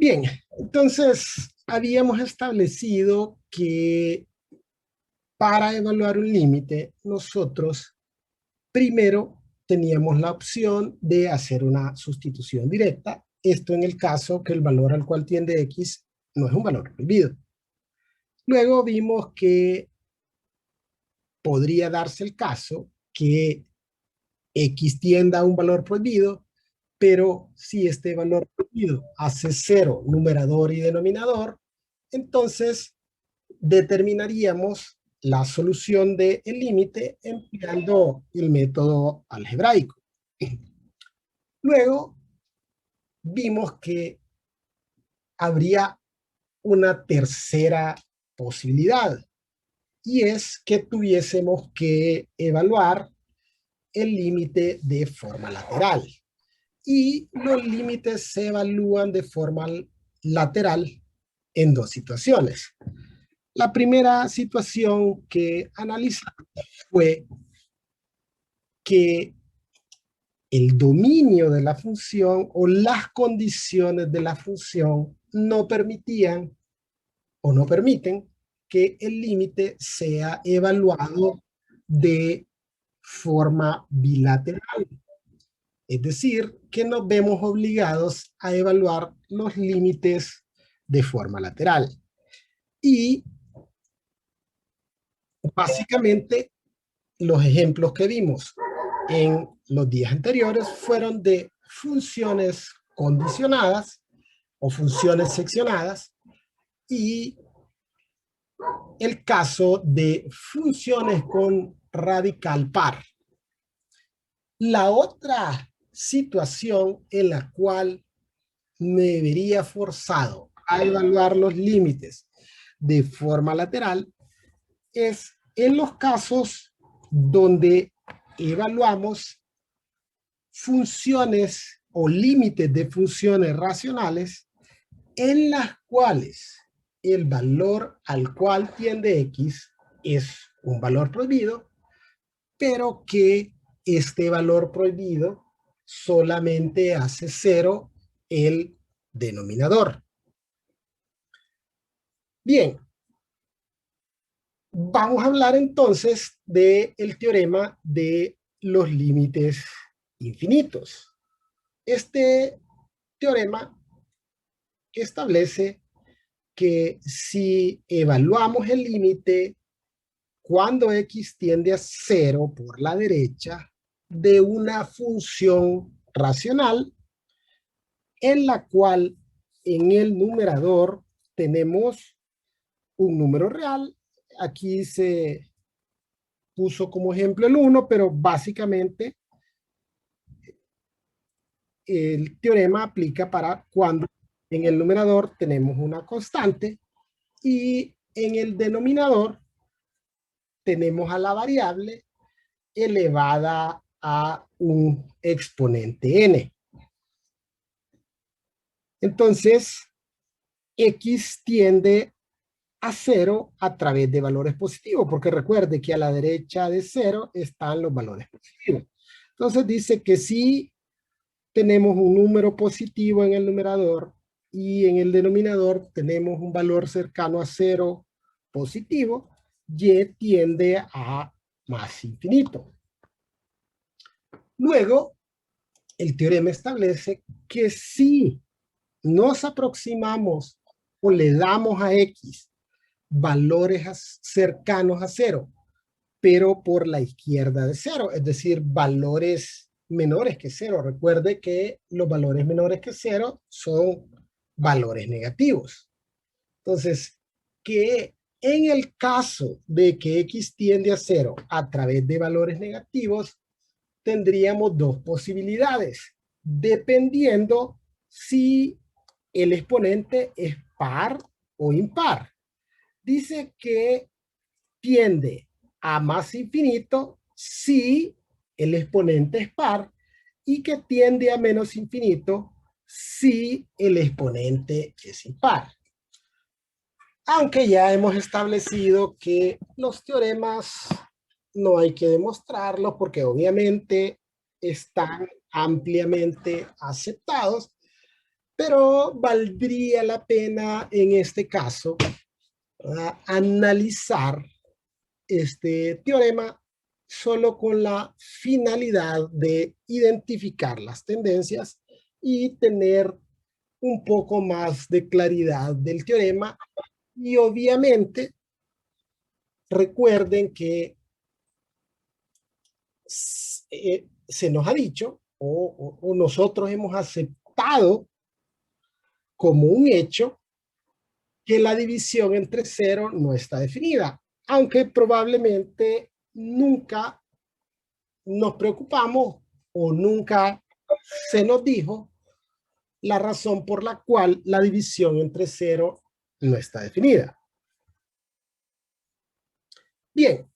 Bien, entonces habíamos establecido que para evaluar un límite, nosotros primero teníamos la opción de hacer una sustitución directa. Esto en el caso que el valor al cual tiende X no es un valor prohibido. Luego vimos que podría darse el caso que X tienda a un valor prohibido, pero si este valor prohibido hace cero numerador y denominador, entonces determinaríamos la solución del límite empleando el método algebraico. Luego vimos que habría una tercera posibilidad, y es que tuviésemos que evaluar el límite de forma lateral. Y los límites se evalúan de forma lateral en dos situaciones. La primera situación que analizamos fue que el dominio de la función o las condiciones de la función no permitían o no permiten que el límite sea evaluado de forma bilateral. Es decir, que nos vemos obligados a evaluar los límites de forma lateral. Y básicamente los ejemplos que vimos en los días anteriores fueron de funciones condicionadas o funciones seccionadas y el caso de funciones con radical par. La otra situación en la cual me vería forzado a evaluar los límites de forma lateral es en los casos donde evaluamos funciones o límites de funciones racionales en las cuales el valor al cual tiende X es un valor prohibido, pero que este valor prohibido solamente hace cero el denominador. Bien, vamos a hablar entonces del teorema de los límites infinitos. Este teorema establece que si evaluamos el límite cuando X tiende a cero por la derecha de una función racional en la cual en el numerador tenemos un número real. Aquí se puso como ejemplo el 1, pero básicamente el teorema aplica para cuando en el numerador tenemos una constante y en el denominador tenemos a la variable elevada a un exponente n. Entonces, X tiende a cero a través de valores positivos, porque recuerde que a la derecha de cero están los valores positivos. Entonces dice que si tenemos un número positivo en el numerador y en el denominador tenemos un valor cercano a cero positivo, Y tiende a más infinito. Luego, el teorema establece que si nos aproximamos o le damos a X valores cercanos a cero, pero por la izquierda de cero, es decir, valores menores que cero. Recuerde que los valores menores que cero son valores negativos. Entonces, que en el caso de que X tiende a cero a través de valores negativos, tendríamos dos posibilidades, dependiendo si el exponente es par o impar. Dice que tiende a más infinito si el exponente es par y que tiende a menos infinito si el exponente es impar. Aunque ya hemos establecido que los teoremas no hay que demostrarlos porque obviamente están ampliamente aceptados, Pero valdría la pena en este caso, ¿verdad?, analizar este teorema solo con la finalidad de identificar las tendencias y tener un poco más de claridad del teorema. Y obviamente recuerden que se nos ha dicho o nosotros hemos aceptado como un hecho que la división entre cero no está definida, aunque probablemente nunca nos preocupamos o nunca se nos dijo la razón por la cual la división entre cero no está definida. Bien,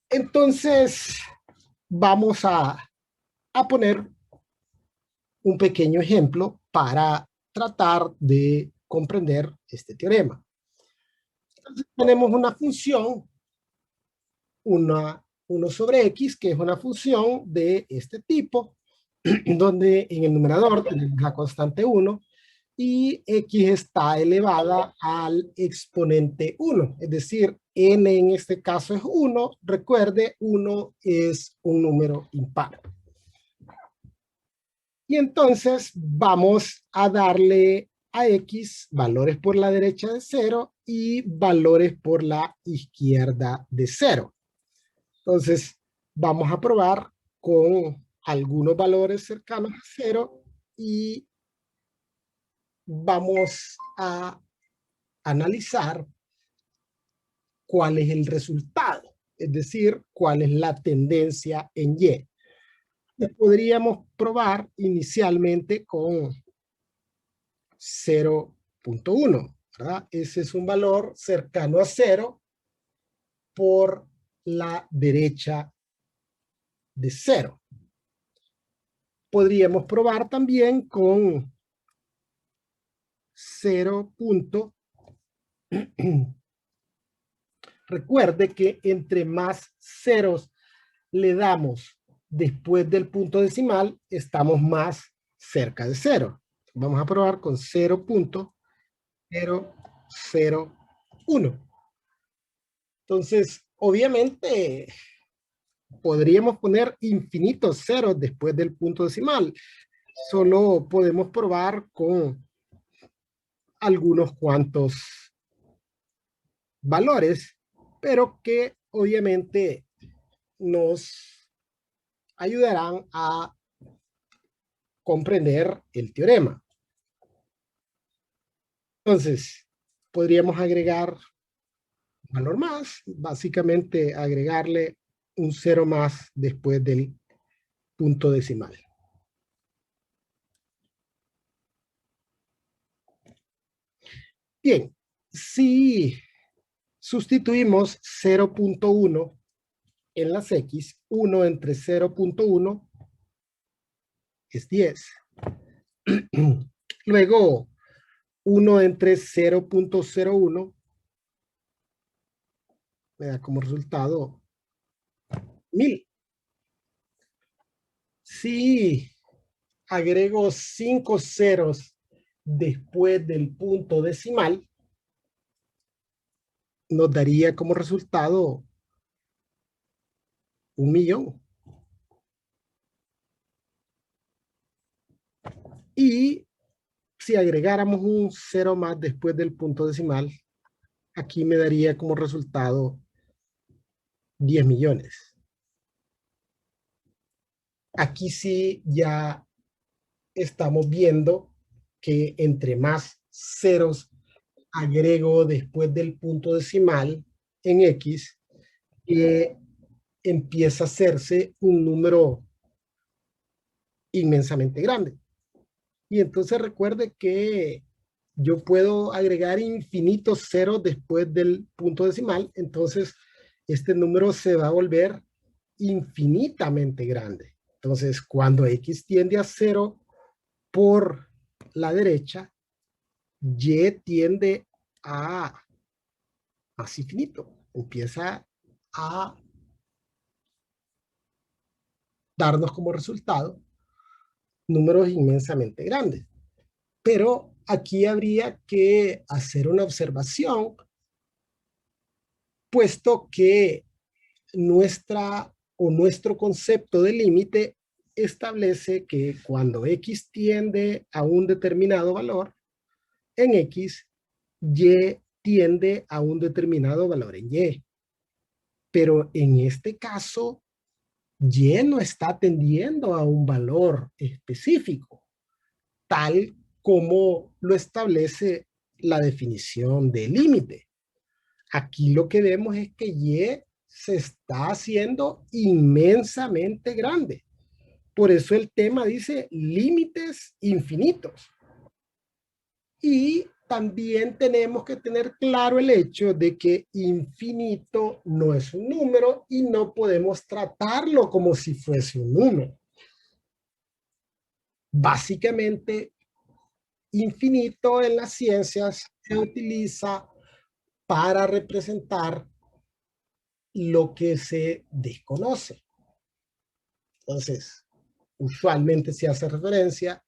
entonces vamos a poner un pequeño ejemplo para tratar de comprender este teorema. Entonces, tenemos una función, 1 sobre x, que es una función de este tipo, donde en el numerador tenemos la constante 1 y x está elevada al exponente 1, es decir, n en este caso es 1, recuerde, 1 es un número impar. Y entonces vamos a darle a x valores por la derecha de 0 y valores por la izquierda de 0. Entonces vamos a probar con algunos valores cercanos a 0 y vamos a analizar cuál es el resultado, es decir, cuál es la tendencia en Y. Podríamos probar inicialmente con 0.1, ¿verdad? Ese es un valor cercano a 0 por la derecha de 0. Podríamos probar también con 0. Recuerde que entre más ceros le damos después del punto decimal, estamos más cerca de 0. Vamos a probar con 0.001. Entonces, obviamente, podríamos poner infinitos ceros después del punto decimal. Solo podemos probar con algunos cuantos valores, pero que obviamente nos ayudarán a comprender el teorema. Entonces, podríamos agregar un valor más, básicamente agregarle un 0 más después del punto decimal. Bien, si sustituimos 0.1 en las x, 1 entre 0.1 es 10. Luego, 1 entre 0.01 me da como resultado 1000. Si agrego 5 ceros después del punto decimal, nos daría como resultado 1.000.000. Y si agregáramos un 0 más después del punto decimal, aquí me daría como resultado 10 millones. Aquí sí ya estamos viendo que entre más ceros agrego después del punto decimal en x, empieza a hacerse un número inmensamente grande. Y entonces recuerde que yo puedo agregar infinitos ceros después del punto decimal, entonces este número se va a volver infinitamente grande. Entonces, cuando x tiende a 0 por la derecha, y tiende a más infinito. Empieza a darnos como resultado números inmensamente grandes. Pero aquí habría que hacer una observación, puesto que nuestro concepto de límite establece que cuando X tiende a un determinado valor en X, Y tiende a un determinado valor en Y. Pero en este caso, Y no está tendiendo a un valor específico, tal como lo establece la definición de límite. Aquí lo que vemos es que Y se está haciendo inmensamente grande. Por eso el tema dice límites infinitos. Y también tenemos que tener claro el hecho de que infinito no es un número y no podemos tratarlo como si fuese un número. Básicamente, infinito en las ciencias se utiliza para representar lo que se desconoce. Entonces, usualmente se hace referencia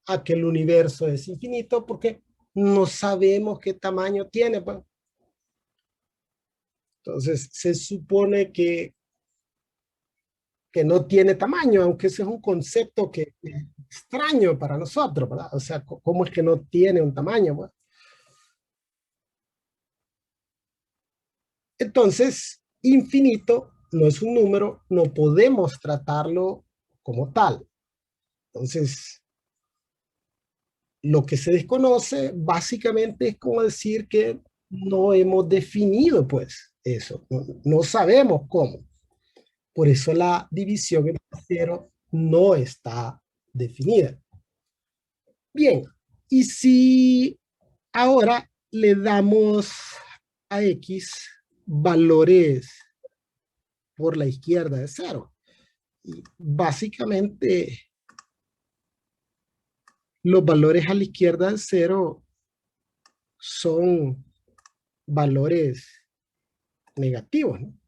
a que el universo es infinito porque no sabemos qué tamaño tiene. Pues. Entonces, se supone que no tiene tamaño, aunque ese es un concepto que es extraño para nosotros, ¿verdad? O sea, ¿cómo es que no tiene un tamaño? Pues? Entonces, infinito no es un número, no podemos tratarlo como tal. Entonces, lo que se desconoce básicamente es como decir que no hemos definido pues eso, no sabemos cómo. Por eso la división en cero no está definida. Bien, y si ahora le damos a X valores por la izquierda de cero, y básicamente los valores a la izquierda de cero son valores negativos, ¿no?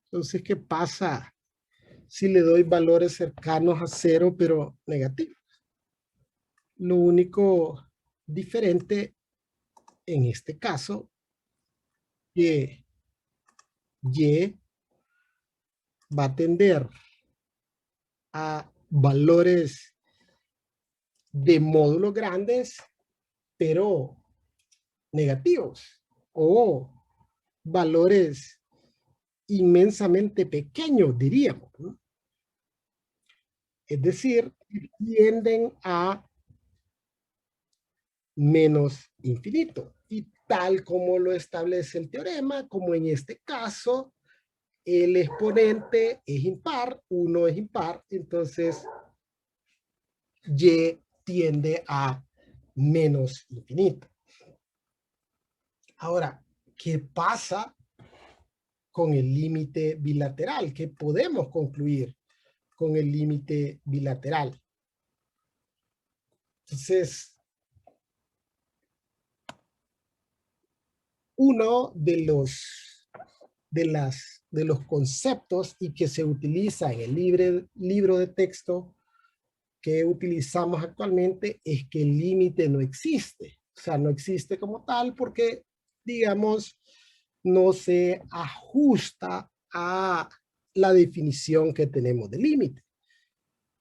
Entonces, ¿qué pasa si le doy valores cercanos a cero, pero negativos? Lo único diferente en este caso, que Y va a tender a valores de módulos grandes, pero negativos, o valores inmensamente pequeños, diríamos, ¿no? Es decir, tienden a menos infinito. Y tal como lo establece el teorema, como en este caso, el exponente es impar, 1 es impar, entonces Y tiende a menos infinito. Ahora, ¿qué pasa con el límite bilateral? ¿Qué podemos concluir con el límite bilateral? Entonces, uno de los conceptos y que se utiliza en el libro de texto que utilizamos actualmente es que el límite no existe. O sea, no existe como tal porque, digamos, no se ajusta a la definición que tenemos de límite,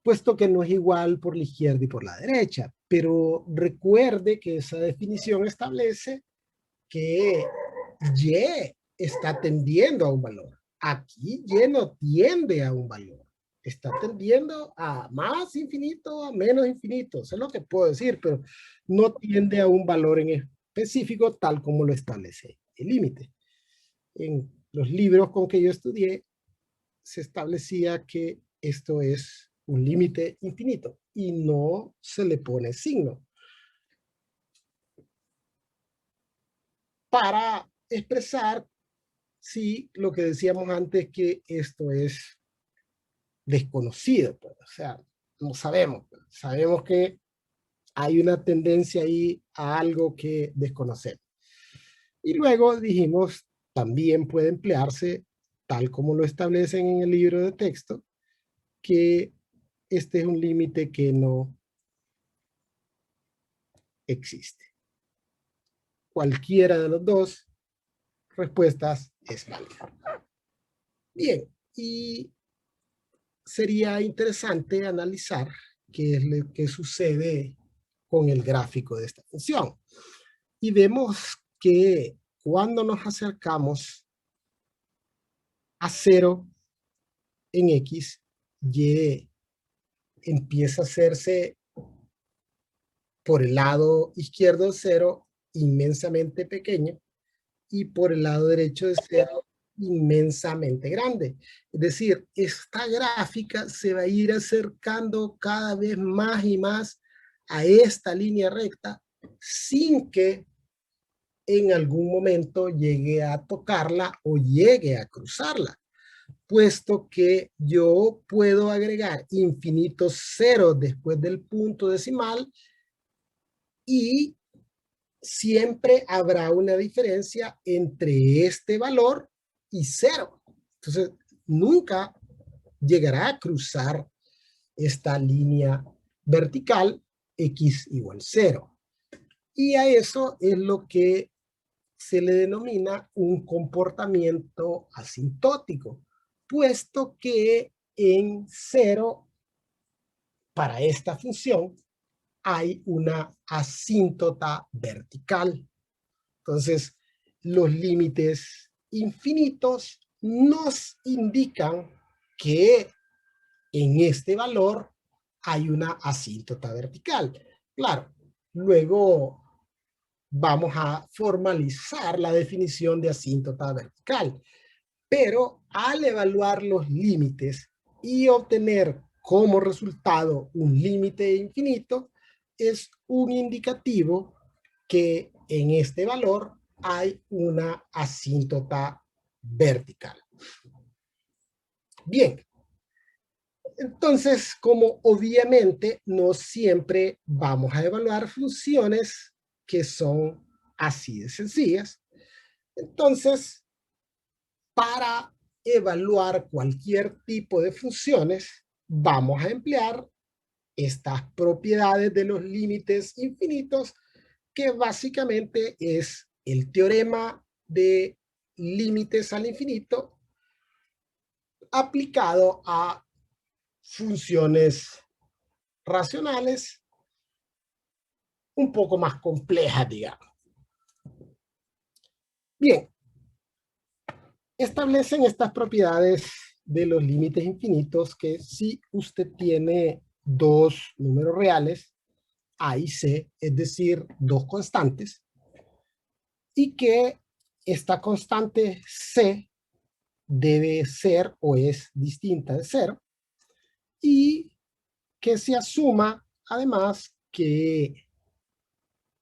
puesto que no es igual por la izquierda y por la derecha. Pero recuerde que esa definición establece que Y está tendiendo a un valor. Aquí Y no tiende a un valor. Está tendiendo a más infinito, a menos infinito. Eso es lo que puedo decir, pero no tiende a un valor en específico tal como lo establece el límite. En los libros con que yo estudié, se establecía que esto es un límite infinito y no se le pone signo para expresar si lo que decíamos antes que esto es desconocido, pues, o sea, no sabemos, pues, sabemos que hay una tendencia ahí a algo que desconocemos. Y luego dijimos, también puede emplearse tal como lo establecen en el libro de texto, que este es un límite que no existe. Cualquiera de los dos respuestas es válida. Bien, y sería interesante analizar qué es lo que sucede con el gráfico de esta función. Y vemos que cuando nos acercamos a 0 en X, Y empieza a hacerse por el lado izquierdo de 0 inmensamente pequeño y por el lado derecho de 0 inmensamente grande. Es decir, esta gráfica se va a ir acercando cada vez más y más a esta línea recta sin que en algún momento llegue a tocarla o llegue a cruzarla, puesto que yo puedo agregar infinitos ceros después del punto decimal y siempre habrá una diferencia entre este valor y 0. Entonces, nunca llegará a cruzar esta línea vertical x igual 0. Y a eso es lo que se le denomina un comportamiento asintótico, puesto que en 0, para esta función, hay una asíntota vertical. Entonces, los límites infinitos nos indican que en este valor hay una asíntota vertical. Claro, luego vamos a formalizar la definición de asíntota vertical, pero al evaluar los límites y obtener como resultado un límite infinito, es un indicativo que en este valor hay una asíntota vertical. Bien, entonces, como obviamente no siempre vamos a evaluar funciones que son así de sencillas, entonces, para evaluar cualquier tipo de funciones, vamos a emplear estas propiedades de los límites infinitos, que básicamente es el teorema de límites al infinito aplicado a funciones racionales un poco más complejas, digamos. Bien, establecen estas propiedades de los límites infinitos que si usted tiene dos números reales, A y C, es decir, dos constantes, y que esta constante C debe ser o es distinta de 0, y que se asuma además que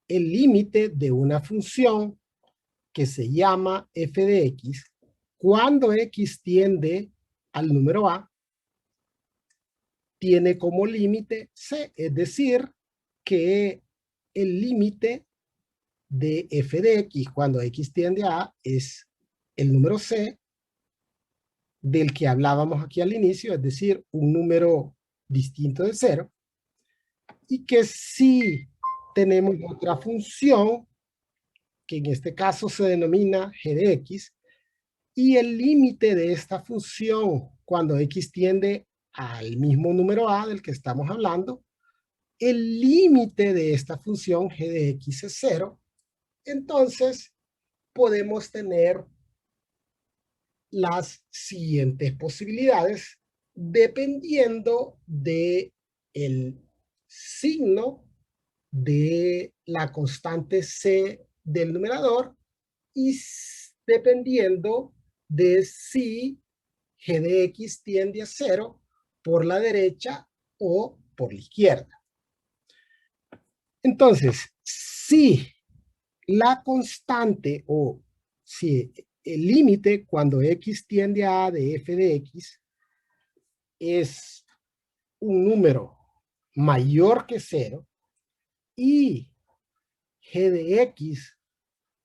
el límite de una función que se llama f de x, cuando x tiende al número a, tiene como límite c, es decir, que el límite de f de x cuando x tiende a A es el número c del que hablábamos aquí al inicio, es decir, un número distinto de 0, y que si tenemos otra función, que en este caso se denomina g de x, y el límite de esta función cuando x tiende al mismo número a del que estamos hablando, el límite de esta función g de x es 0, entonces podemos tener las siguientes posibilidades dependiendo de el signo de la constante c del numerador y dependiendo de si g de x tiende a 0 por la derecha o por la izquierda. Entonces, si la constante o si el límite cuando x tiende a A de f de x es un número mayor que 0 y g de x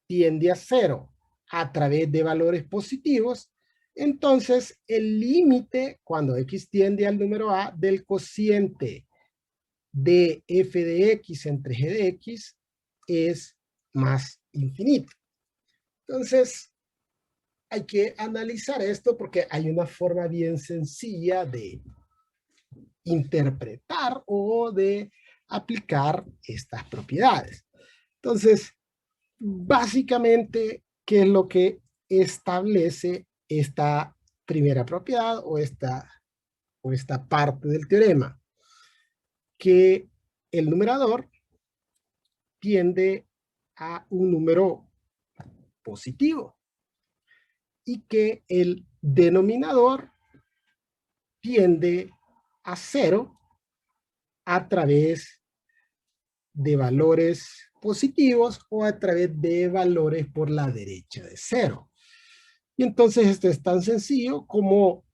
tiende a 0 a través de valores positivos, Entonces, el límite, cuando x tiende al número a, del cociente de f de x entre g de x es más infinito. Entonces, hay que analizar esto porque hay una forma bien sencilla de interpretar o de aplicar estas propiedades. Entonces, básicamente, ¿qué es lo que establece esta primera propiedad o esta parte del teorema? Que el numerador tiende a un número positivo y que el denominador tiende a cero a través de valores positivos o a través de valores por la derecha de cero. Y entonces esto es tan sencillo como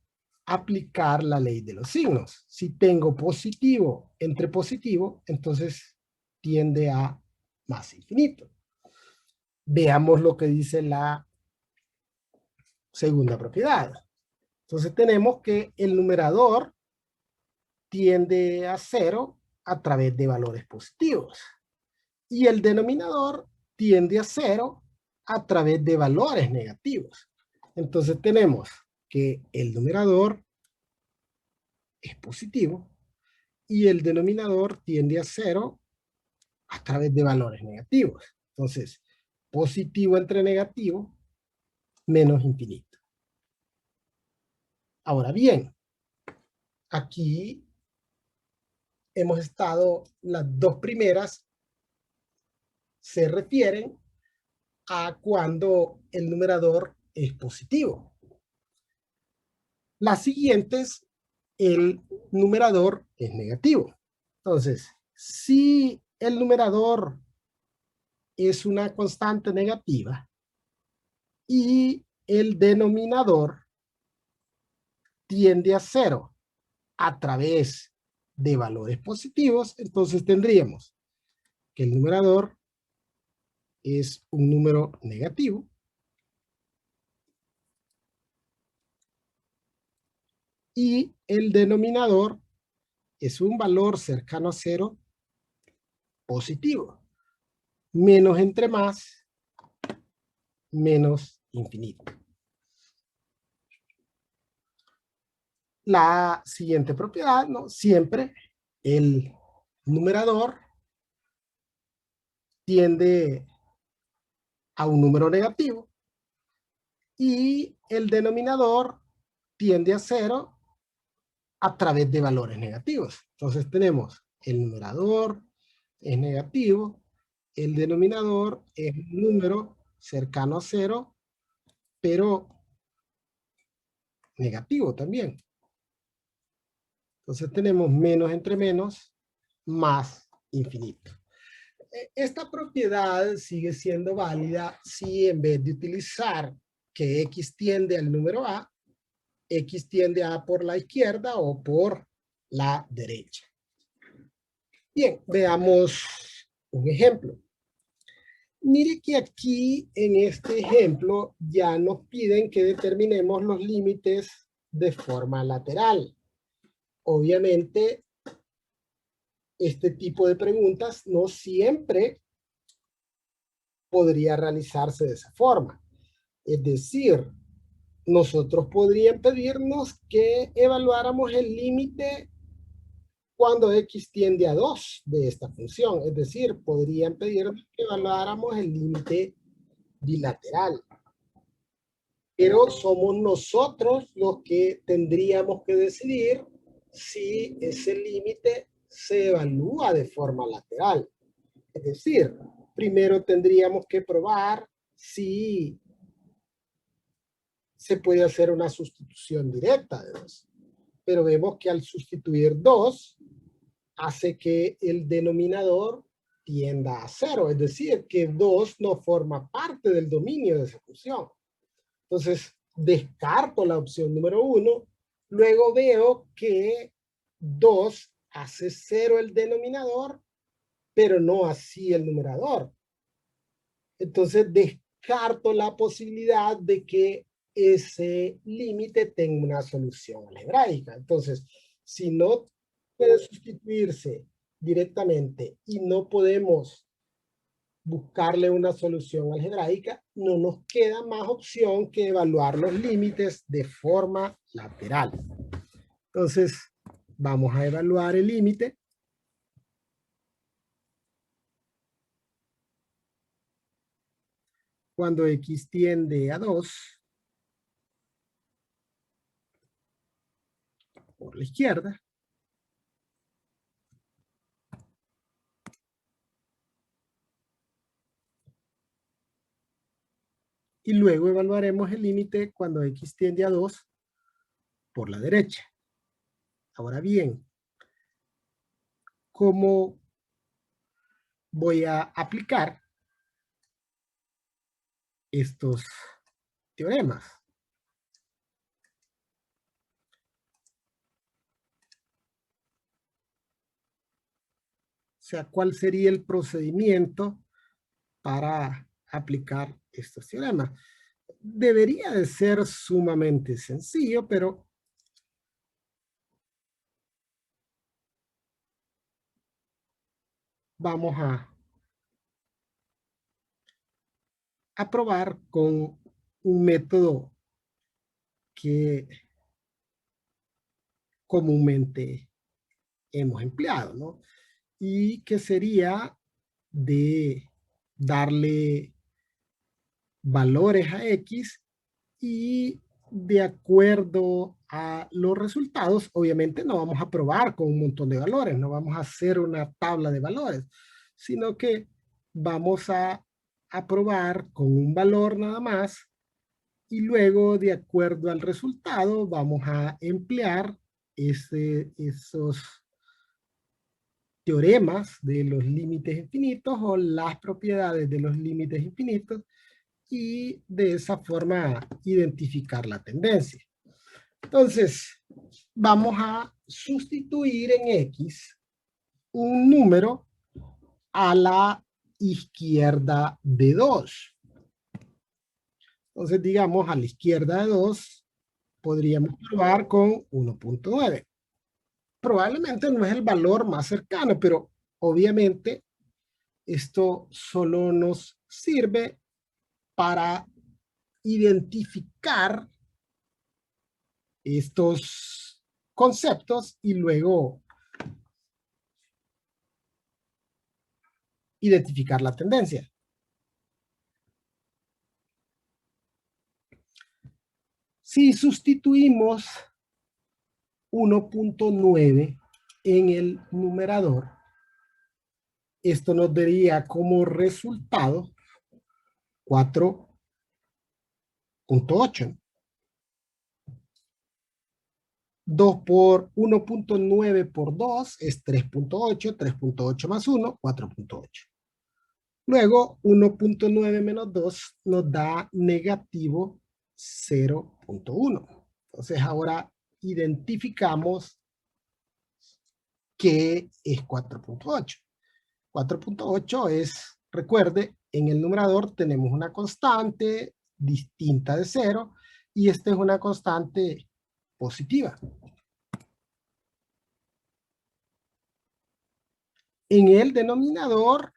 aplicar la ley de los signos. Si tengo positivo entre positivo, entonces tiende a más infinito. Veamos lo que dice la segunda propiedad. Entonces tenemos que el numerador tiende a cero a través de valores positivos. Y el denominador tiende a cero a través de valores negativos. Entonces tenemos que el numerador es positivo y el denominador tiende a cero a través de valores negativos. Entonces, positivo entre negativo menos infinito. Ahora bien, aquí hemos estado, las dos primeras se refieren a cuando el numerador es positivo. Las siguientes, el numerador es negativo. Entonces, si el numerador es una constante negativa y el denominador tiende a cero a través de valores positivos, entonces tendríamos que el numerador es un número negativo y el denominador es un valor cercano a cero positivo. Menos entre más, menos infinito. La siguiente propiedad, ¿no? Siempre el numerador tiende a un número negativo y el denominador tiende a cero a través de valores negativos. Entonces tenemos el numerador es negativo, el denominador es un número cercano a cero, pero negativo también. Entonces tenemos menos entre menos, más infinito. Esta propiedad sigue siendo válida si en vez de utilizar que x tiende al número a, x tiende a por la izquierda o por la derecha. Bien, veamos un ejemplo. Mire que aquí en este ejemplo ya nos piden que determinemos los límites de forma lateral. Obviamente, este tipo de preguntas no siempre podría realizarse de esa forma. Es decir, nosotros podrían pedirnos que evaluáramos el límite cuando x tiende a 2 de esta función. Es decir, podrían pedirnos que evaluáramos el límite bilateral. Pero somos nosotros los que tendríamos que decidir si ese límite se evalúa de forma lateral. Es decir, primero tendríamos que probar si se puede hacer una sustitución directa de 2. Pero vemos que al sustituir 2, hace que el denominador tienda a 0. Es decir, que 2 no forma parte del dominio de esa función. Entonces, descarto la opción número 1. Luego veo que 2 hace 0 el denominador, pero no así el numerador. Entonces, descarto la posibilidad de que ese límite tenga una solución algebraica. Entonces, si no puede sustituirse directamente y no podemos buscarle una solución algebraica, no nos queda más opción que evaluar los límites de forma lateral. Entonces, vamos a evaluar el límite. Cuando x tiende a 2 por la izquierda. Y luego evaluaremos el límite cuando x tiende a 2 por la derecha. Ahora bien, ¿cómo voy a aplicar estos teoremas? O sea, ¿cuál sería el procedimiento para aplicar estos teoremas? Debería de ser sumamente sencillo, pero vamos a probar con un método que comúnmente hemos empleado, ¿no? Y que sería de darle valores a X y de acuerdo a los resultados, obviamente no vamos a probar con un montón de valores, no vamos a hacer una tabla de valores, sino que vamos a probar con un valor nada más y luego de acuerdo al resultado vamos a emplear esos teoremas de los límites infinitos o las propiedades de los límites infinitos y de esa forma identificar la tendencia. Entonces, vamos a sustituir en X un número a la izquierda de 2. Entonces, digamos, a la izquierda de 2 podríamos probar con 1.9. Probablemente no es el valor más cercano, pero obviamente esto solo nos sirve para identificar estos conceptos y luego identificar la tendencia. Si sustituimos 1.9 en el numerador, esto nos daría como resultado 4.8. 2 por 1.9 por 2 es 3.8, 3.8 más 1, 4.8. Luego 1.9 menos 2 nos da negativo 0.1. Entonces ahora identificamos qué es 4.8. 4.8 es, recuerde, en el numerador tenemos una constante distinta de 0 y esta es una constante positiva. En el denominador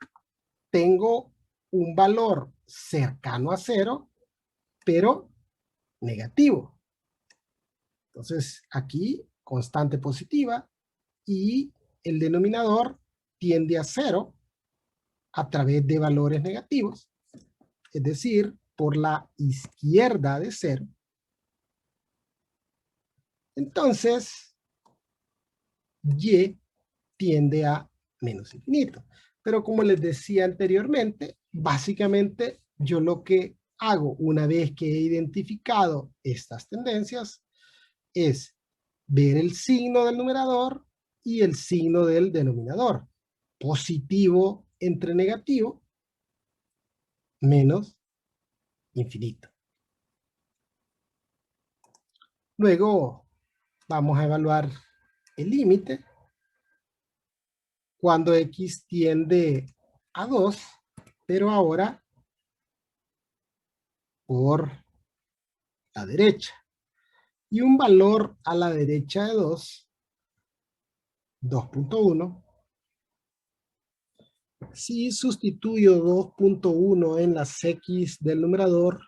tengo un valor cercano a 0, pero negativo. Entonces, aquí, constante positiva y el denominador tiende a 0 a través de valores negativos, es decir, por la izquierda de 0. Entonces, y tiende a menos infinito. Pero como les decía anteriormente, básicamente yo lo que hago una vez que he identificado estas tendencias es ver el signo del numerador y el signo del denominador. Positivo entre negativo, menos infinito. Luego vamos a evaluar el límite cuando x tiende a 2, pero ahora por la derecha. Y un valor a la derecha de 2, 2.1. Si sustituyo 2.1 en las x del numerador,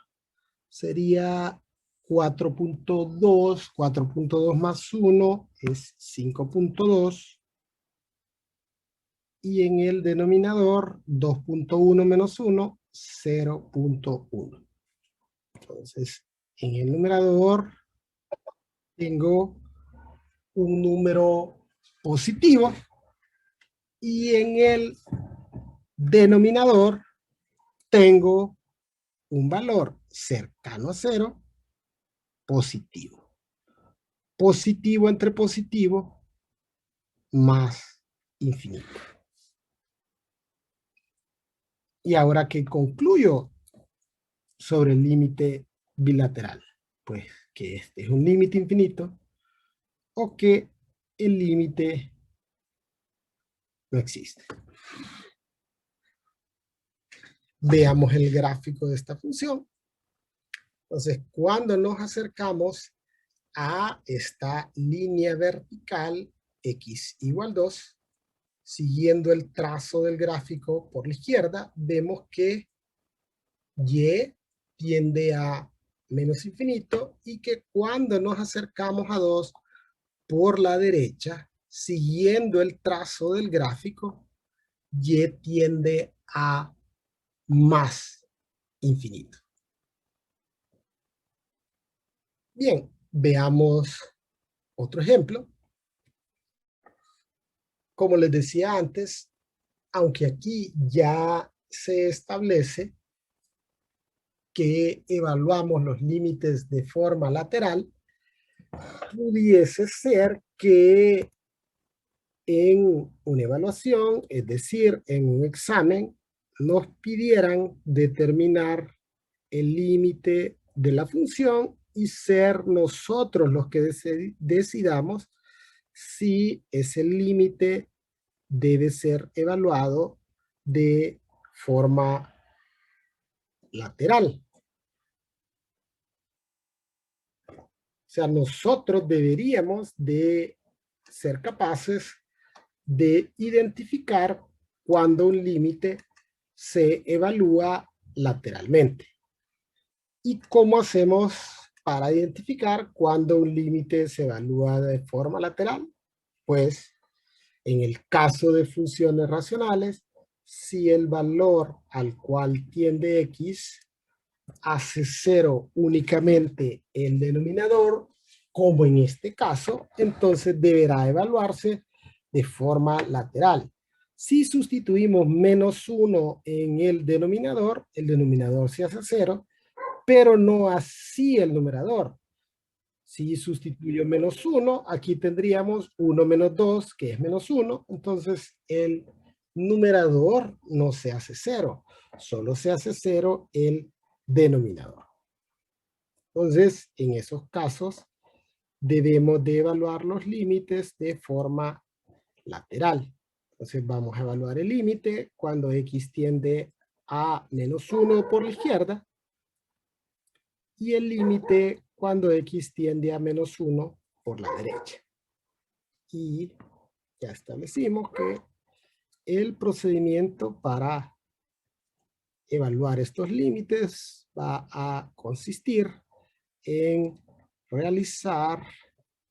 sería 4.2, 4.2 más 1 es 5.2. Y en el denominador, 2.1 menos 1, 0.1. Entonces, en el numerador tengo un número positivo y en el denominador tengo un valor cercano a 0, positivo. Positivo entre positivo más infinito. Y ahora que concluyo sobre el límite bilateral, pues que este es un límite infinito o que el límite no existe. Veamos el gráfico de esta función. Entonces, cuando nos acercamos a esta línea vertical x igual 2, siguiendo el trazo del gráfico por la izquierda, vemos que y tiende a menos infinito y que cuando nos acercamos a 2 por la derecha, siguiendo el trazo del gráfico, y tiende a más infinito. Bien, veamos otro ejemplo. Como les decía antes, aunque aquí ya se establece que evaluamos los límites de forma lateral, pudiese ser que en una evaluación, es decir, en un examen, nos pidieran determinar el límite de la función y ser nosotros los que decidamos si ese límite debe ser evaluado de forma lateral. O sea, nosotros deberíamos de ser capaces de identificar cuando un límite se evalúa lateralmente. ¿Y cómo hacemos para identificar cuando un límite se evalúa de forma lateral? Pues, en el caso de funciones racionales, si el valor al cual tiende x hace 0 únicamente el denominador, como en este caso, entonces deberá evaluarse de forma lateral. Si sustituimos menos 1 en el denominador se hace 0, pero no así el numerador. Si sustituyo menos 1, aquí tendríamos 1 menos 2, que es menos 1, entonces el numerador no se hace 0, solo se hace 0 el denominador. Entonces, en esos casos, debemos de evaluar los límites de forma lateral. Entonces, vamos a evaluar el límite cuando x tiende a menos 1 por la izquierda y el límite cuando x tiende a menos 1 por la derecha. Y ya establecimos que el procedimiento para evaluar estos límites va a consistir en realizar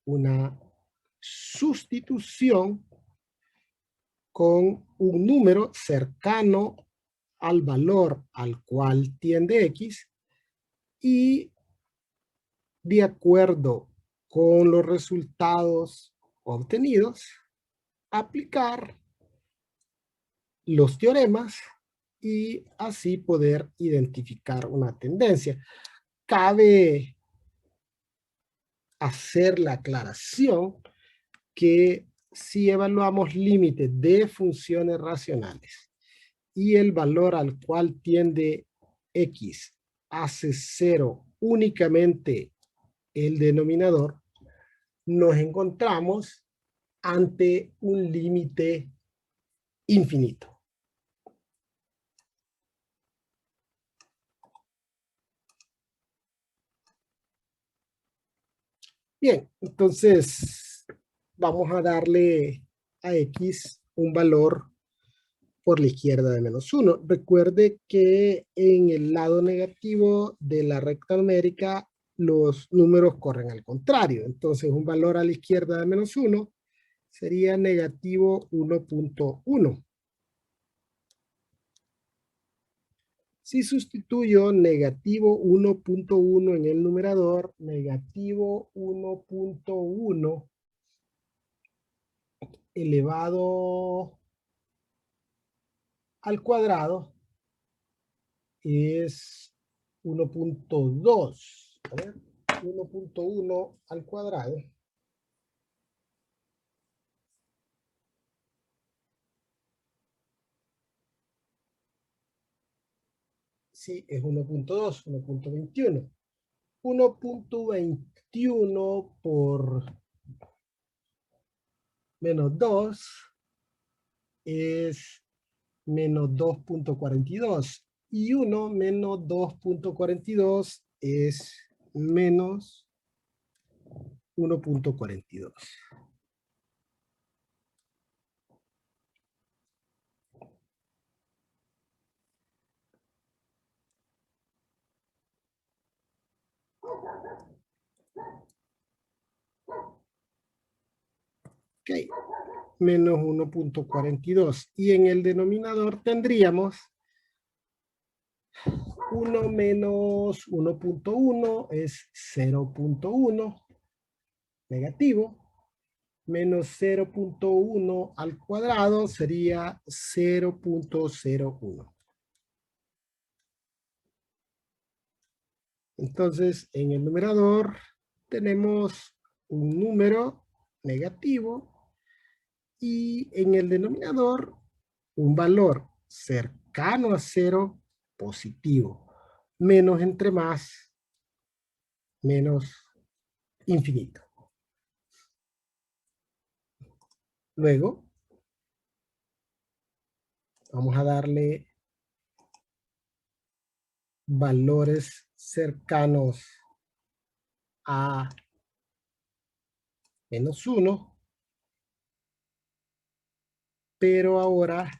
una sustitución con un número cercano al valor al cual tiende x y de acuerdo con los resultados obtenidos, aplicar los teoremas y así poder identificar una tendencia. Cabe hacer la aclaración que si evaluamos límites de funciones racionales y el valor al cual tiende x hace 0 únicamente el denominador, nos encontramos ante un límite infinito. Bien, entonces vamos a darle a X un valor por la izquierda de -1. Recuerde que en el lado negativo de la recta numérica los números corren al contrario. Entonces un valor a la izquierda de -1 sería negativo 1.1. Si sustituyo negativo 1.1 en el numerador, negativo 1.1 elevado al cuadrado es 1.2. A ver, 1.1 al cuadrado. Sí, es 1.2, 1.21. 1.21 por menos 2 es menos 2.42. Y 1 menos 2.42 es menos 1.42. Ok, menos 1.42. Y en el denominador tendríamos 1 menos 1.1 es 0.1 negativo, menos 0.1 al cuadrado sería 0.01. Entonces, en el numerador tenemos un número negativo y en el denominador un valor cercano a 0 positivo. Menos entre más, menos infinito. Luego, vamos a darle valores cercanos a -1, pero ahora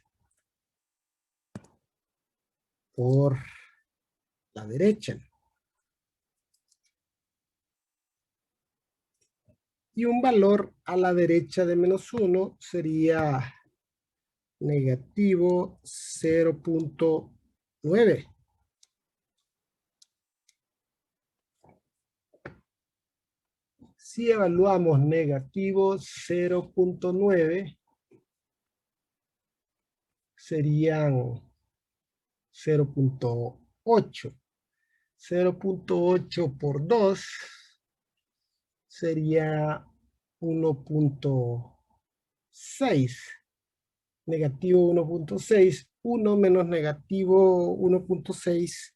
por la derecha. Y un valor a la derecha de -1 sería negativo 0.9. Si evaluamos negativo 0.9, serían 0.8. 0.8 por 2 sería 1.6. Negativo 1.6. 1 menos negativo 1.6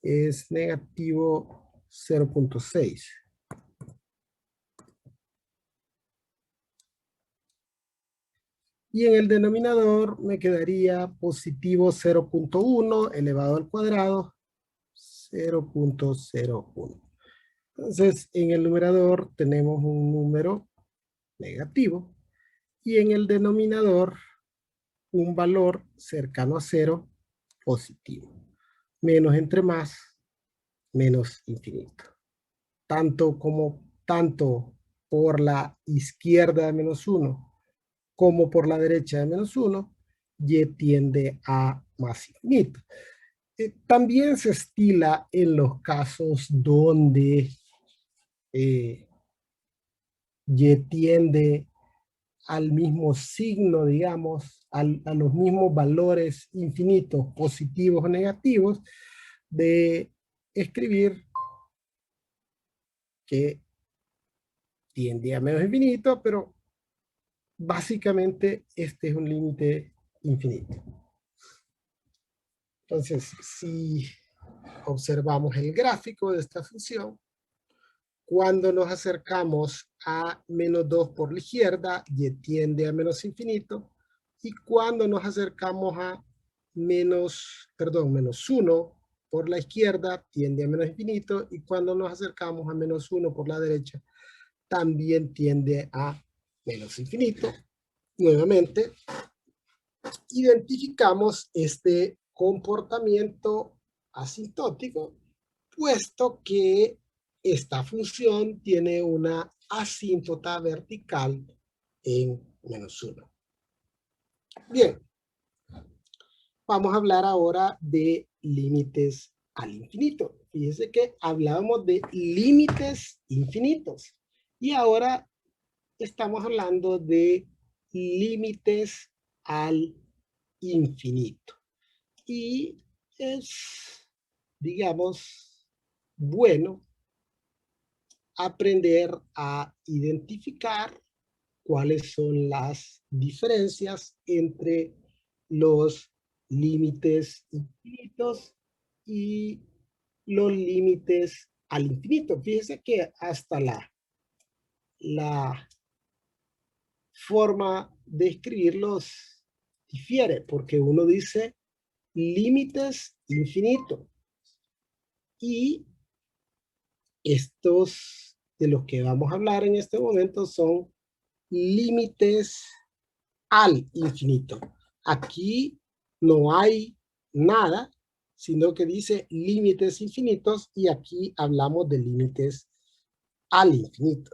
es negativo 0.6. Y en el denominador me quedaría positivo 0.1 elevado al cuadrado, 0.01. Entonces, en el numerador tenemos un número negativo y en el denominador un valor cercano a 0 positivo. Menos entre más, menos infinito. Tanto por la izquierda de -1 como por la derecha de -1, y tiende a más infinito. También se estila en los casos donde y tiende al mismo signo, digamos, a los mismos valores infinitos, positivos o negativos, de escribir que tiende a menos infinito, pero básicamente este es un límite infinito. Entonces, si observamos el gráfico de esta función, cuando nos acercamos a -2 por la izquierda, y tiende a menos infinito, y cuando nos acercamos a -1 por la izquierda, tiende a menos infinito, y cuando nos acercamos a -1 por la derecha, también tiende a menos infinito. Nuevamente, identificamos este comportamiento asintótico, puesto que esta función tiene una asíntota vertical en -1. Bien, vamos a hablar ahora de límites al infinito. Fíjense que hablábamos de límites infinitos y ahora estamos hablando de límites al infinito. Y es, digamos, bueno aprender a identificar cuáles son las diferencias entre los límites infinitos y los límites al infinito. Fíjense que hasta la forma de escribirlos difiere, porque uno dice límites infinitos y estos de los que vamos a hablar en este momento son límites al infinito. Aquí no hay nada, sino que dice límites infinitos y aquí hablamos de límites al infinito.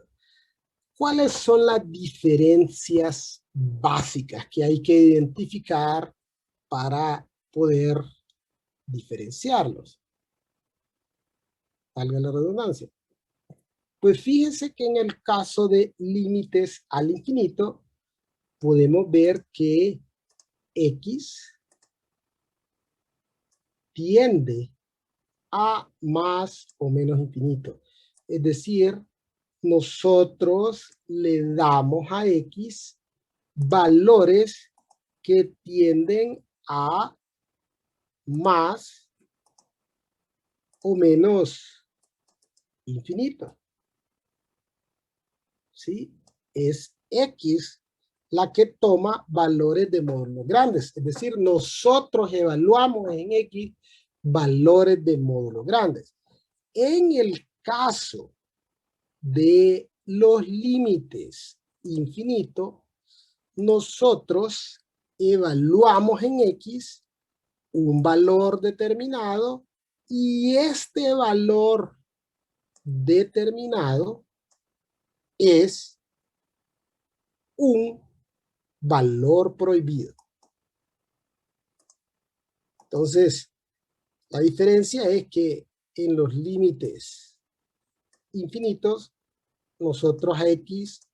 ¿Cuáles son las diferencias básicas que hay que identificar para poder diferenciarlos? Valga la redundancia. Pues fíjense que en el caso de límites al infinito, podemos ver que X tiende a más o menos infinito. Es decir, nosotros le damos a X valores que tienden a más o menos infinito. ¿Sí? Es X la que toma valores de módulos grandes. Es decir, nosotros evaluamos en X valores de módulos grandes. En el caso de los límites infinitos, nosotros evaluamos en X un valor determinado y este valor determinado es un valor prohibido. Entonces, la diferencia es que en los límites infinitos, nosotros a X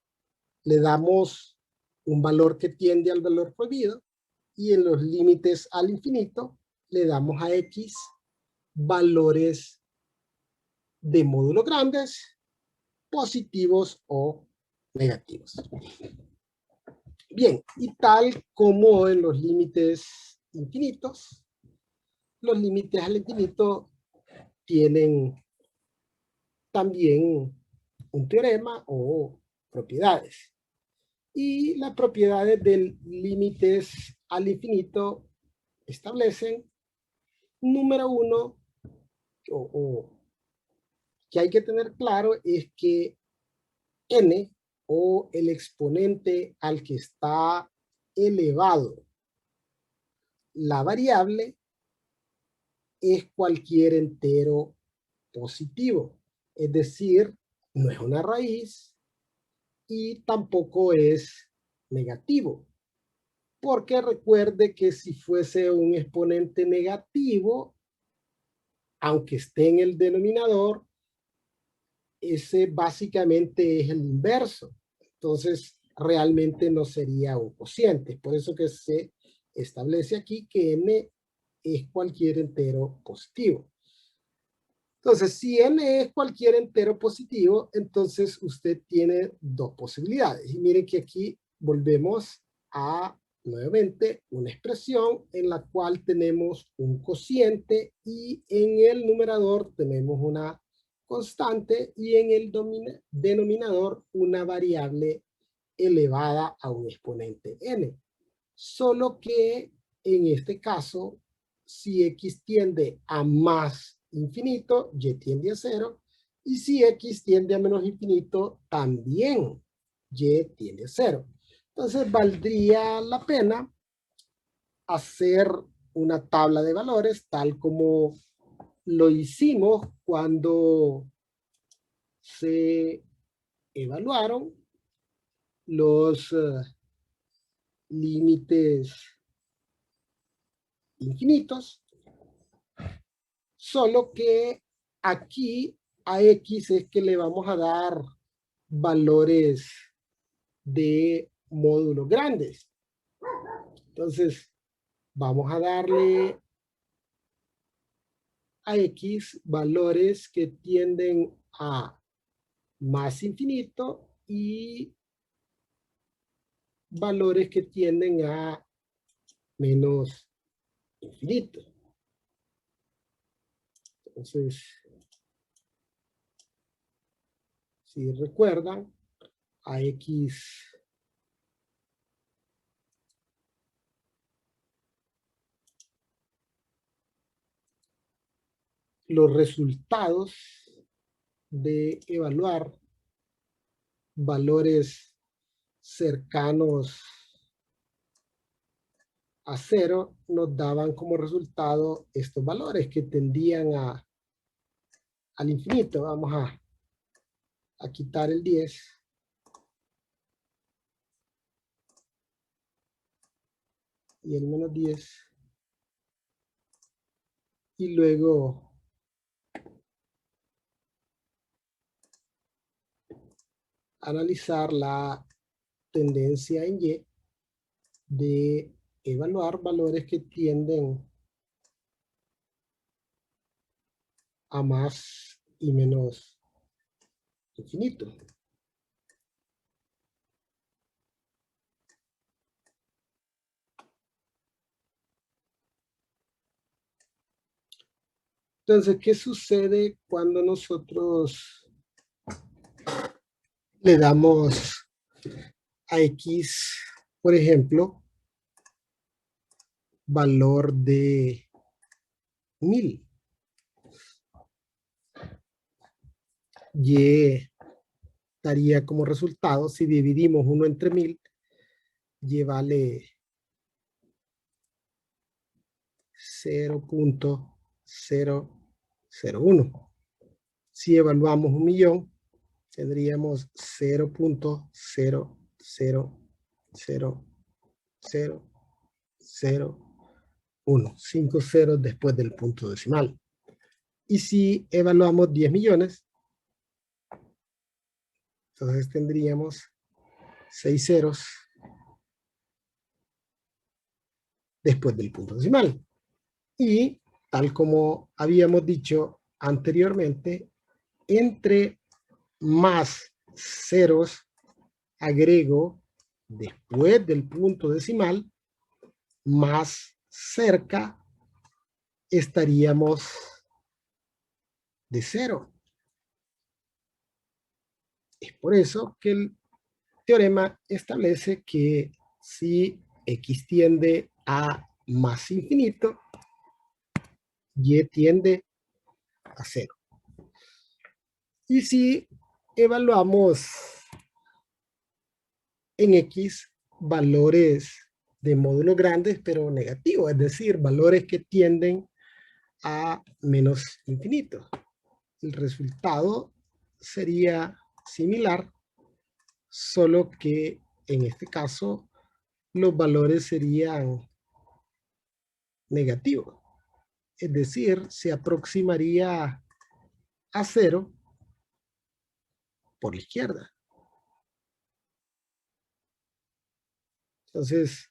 le damos un valor que tiende al valor prohibido y en los límites al infinito le damos a X valores de módulo grandes, positivos o negativos. Bien, y tal como en los límites infinitos, los límites al infinito tienen también un teorema o propiedades. Y las propiedades del límites al infinito establecen, número uno, o que hay que tener claro, es que n, o el exponente al que está elevado la variable, es cualquier entero positivo. Es decir, no es una raíz y tampoco es negativo. Porque recuerde que si fuese un exponente negativo, aunque esté en el denominador, ese básicamente es el inverso. Entonces, realmente no sería un cociente. Por eso que se establece aquí que n es cualquier entero positivo. Entonces, si n es cualquier entero positivo, entonces usted tiene dos posibilidades. Y miren que aquí volvemos a, nuevamente, una expresión en la cual tenemos un cociente y en el numerador tenemos una constante y en el denominador una variable elevada a un exponente n. Solo que en este caso, si x tiende a más infinito, y tiende a 0, Y si x tiende a menos infinito, también y tiende a 0. Entonces valdría la pena hacer una tabla de valores tal como lo hicimos cuando se evaluaron los límites infinitos, solo que aquí a x es que le vamos a dar valores de módulos grandes. Entonces, vamos a darle a x valores que tienden a más infinito y valores que tienden a menos infinito. Entonces, si recuerdan, a x los resultados de evaluar valores cercanos a 0 nos daban como resultado estos valores que tendían al infinito. Vamos a quitar el 10. Y el menos 10. Y luego analizar la tendencia en Y de evaluar valores que tienden a más y menos infinito. Entonces, ¿qué sucede cuando nosotros le damos a X, por ejemplo, valor de 1000? Y daría como resultado, si dividimos 1 entre 1000, Y vale 0.001. Si evaluamos 1.000.000, tendríamos 0.0000001, 5 ceros después del punto decimal. Y si evaluamos 10 millones, entonces tendríamos 6 ceros después del punto decimal. Y tal como habíamos dicho anteriormente, entre más ceros agrego después del punto decimal, más cerca estaríamos de 0. Es por eso que el teorema establece que si x tiende a más infinito, y tiende a 0. Y si evaluamos en x valores de módulo grandes pero negativos, es decir, valores que tienden a menos infinito, el resultado sería similar, solo que en este caso los valores serían negativos, es decir, se aproximaría a 0 por la izquierda. Entonces,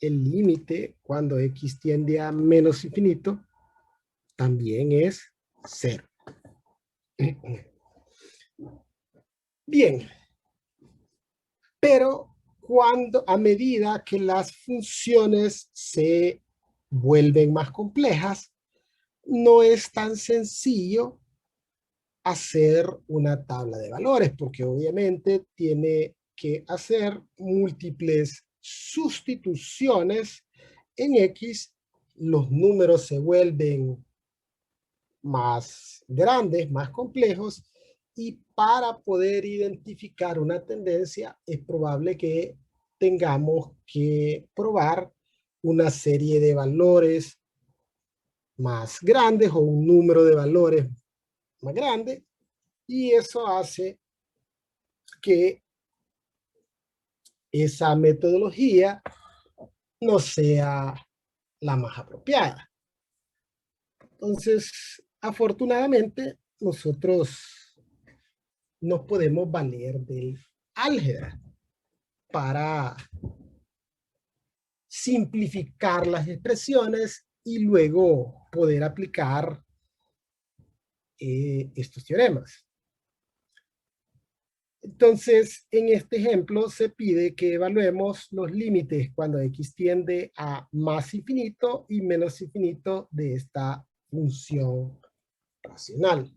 el límite cuando x tiende a menos infinito también es 0. Bien, pero a medida que las funciones se vuelven más complejas, no es tan sencillo hacer una tabla de valores, porque obviamente tiene que hacer múltiples sustituciones en X, los números se vuelven más grandes, más complejos, Y para poder identificar una tendencia, es probable que tengamos que probar una serie de valores más grandes o un número de valores más grande, y eso hace que esa metodología no sea la más apropiada. Entonces, afortunadamente, nosotros nos podemos valer del álgebra para simplificar las expresiones y luego poder aplicar estos teoremas. Entonces, en este ejemplo se pide que evaluemos los límites cuando x tiende a más infinito y menos infinito de esta función racional.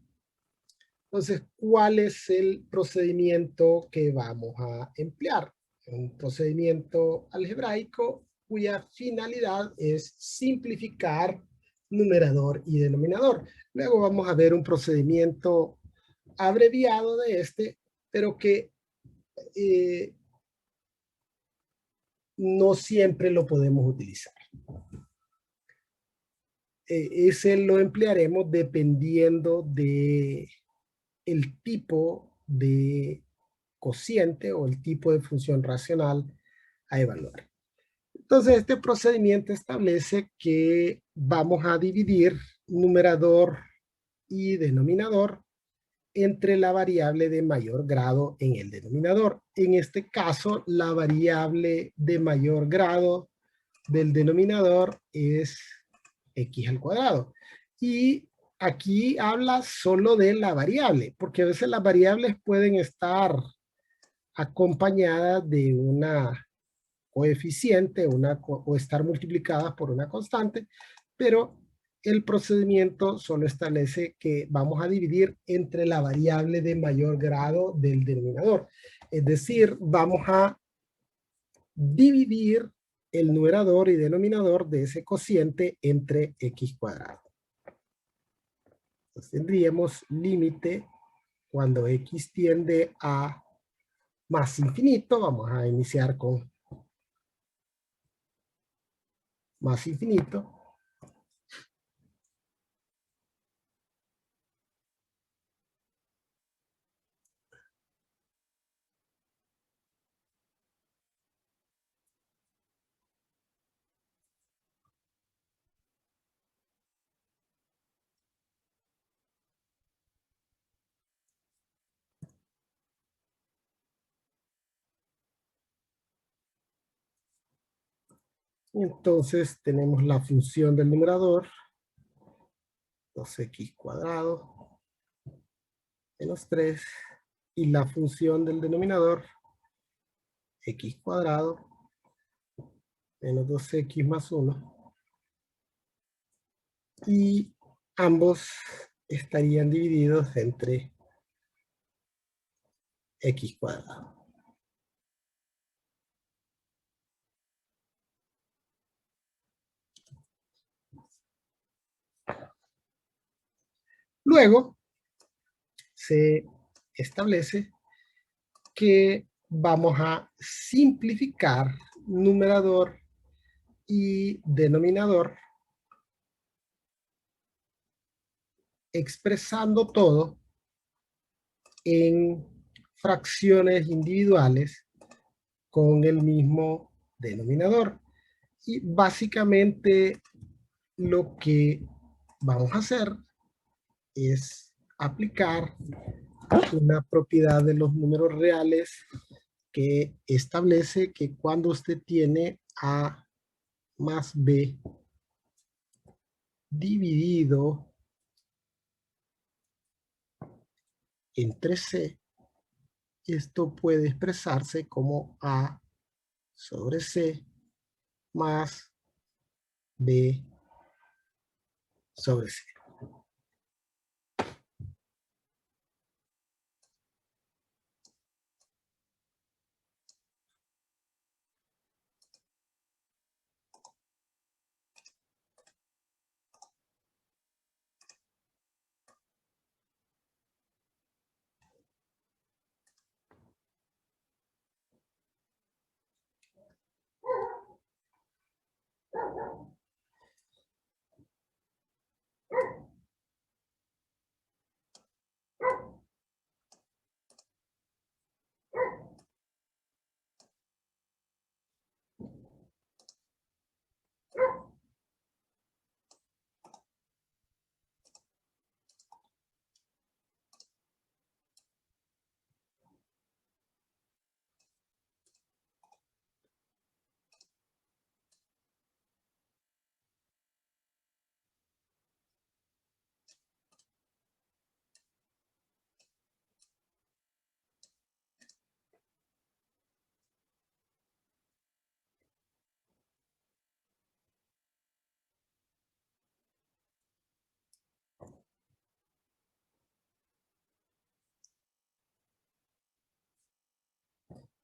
Entonces, ¿cuál es el procedimiento que vamos a emplear? Un procedimiento algebraico cuya finalidad es simplificar numerador y denominador. Luego vamos a ver un procedimiento abreviado de este, pero que no siempre lo podemos utilizar. Ese lo emplearemos dependiendo de el tipo de cociente o el tipo de función racional a evaluar. Entonces, este procedimiento establece que vamos a dividir numerador y denominador entre la variable de mayor grado en el denominador. En este caso, la variable de mayor grado del denominador es x al cuadrado. Y aquí habla solo de la variable, porque a veces las variables pueden estar acompañadas de una coeficiente o estar multiplicadas por una constante, pero el procedimiento solo establece que vamos a dividir entre la variable de mayor grado del denominador. Es decir, vamos a dividir el numerador y denominador de ese cociente entre x cuadrado. Entonces tendríamos límite cuando x tiende a más infinito. Vamos a iniciar con más infinito. Entonces tenemos la función del numerador, 2x cuadrado menos 3, y la función del denominador, x cuadrado menos 2x más 1. Y ambos estarían divididos entre x cuadrado. Luego se establece que vamos a simplificar numerador y denominador expresando todo en fracciones individuales con el mismo denominador. Y básicamente lo que vamos a hacer es aplicar una propiedad de los números reales que establece que cuando usted tiene A más B dividido entre C, esto puede expresarse como A sobre C más B sobre C.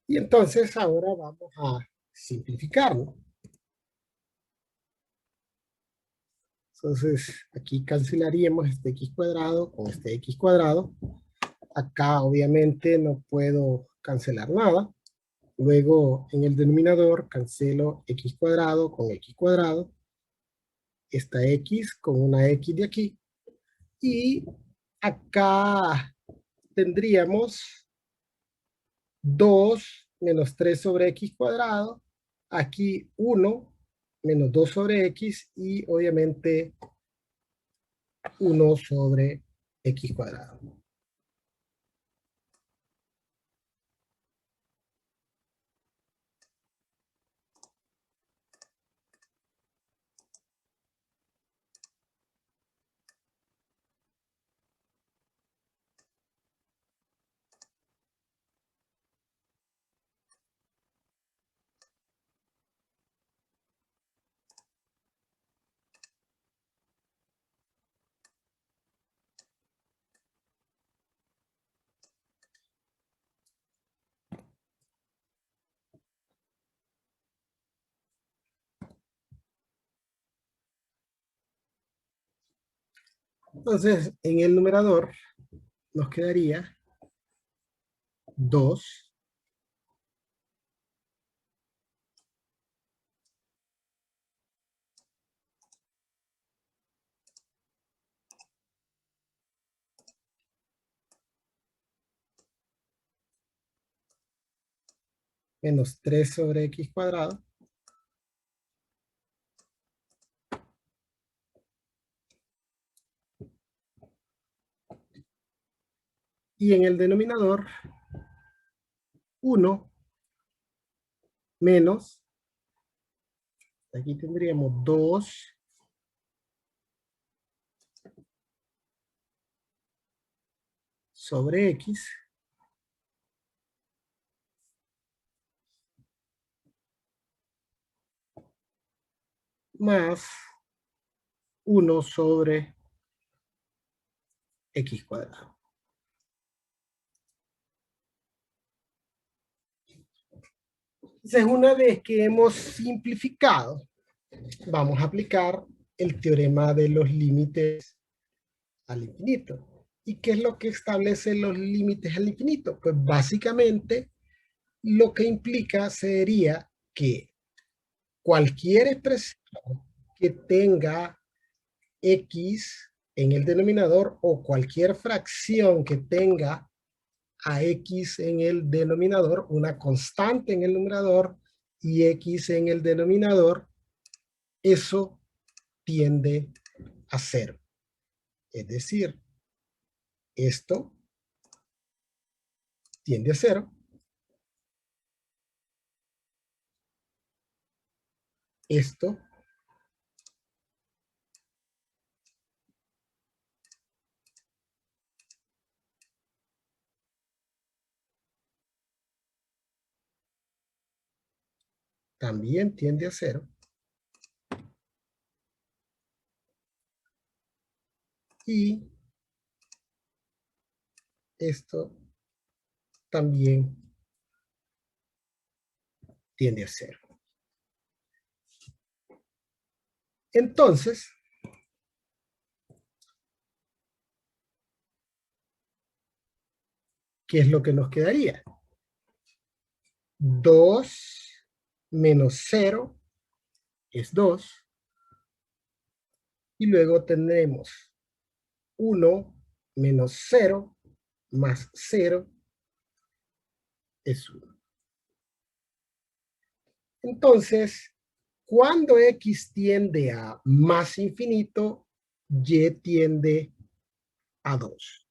Y entonces ahora vamos a simplificarlo. Entonces aquí cancelaríamos este x cuadrado con este x cuadrado. Acá obviamente no puedo cancelar nada. Luego en el denominador cancelo x cuadrado con x cuadrado. Esta x con una x de aquí. Y acá tendríamos 2 menos 3 sobre x cuadrado. Aquí 1 menos 2 sobre x y obviamente 1 sobre x cuadrado. Entonces, en el numerador nos quedaría 2 menos 3 sobre x cuadrado. Y en el denominador, 1 menos, aquí tendríamos 2 sobre x más 1 sobre x cuadrado. Entonces, una vez que hemos simplificado, vamos a aplicar el teorema de los límites al infinito. ¿Y qué es lo que establece los límites al infinito? Pues básicamente lo que implica sería que cualquier expresión que tenga x en el denominador o cualquier fracción que tenga a x en el denominador, una constante en el numerador y x en el denominador, eso tiende a cero. Es decir, esto tiende a cero. Esto también tiende a cero. Y esto también tiende a cero. Entonces, ¿qué es lo que nos quedaría? 2 menos 0 es 2. Y luego tendremos 1 menos 0 más 0 es 1. Entonces, cuando x tiende a más infinito, y tiende a 2.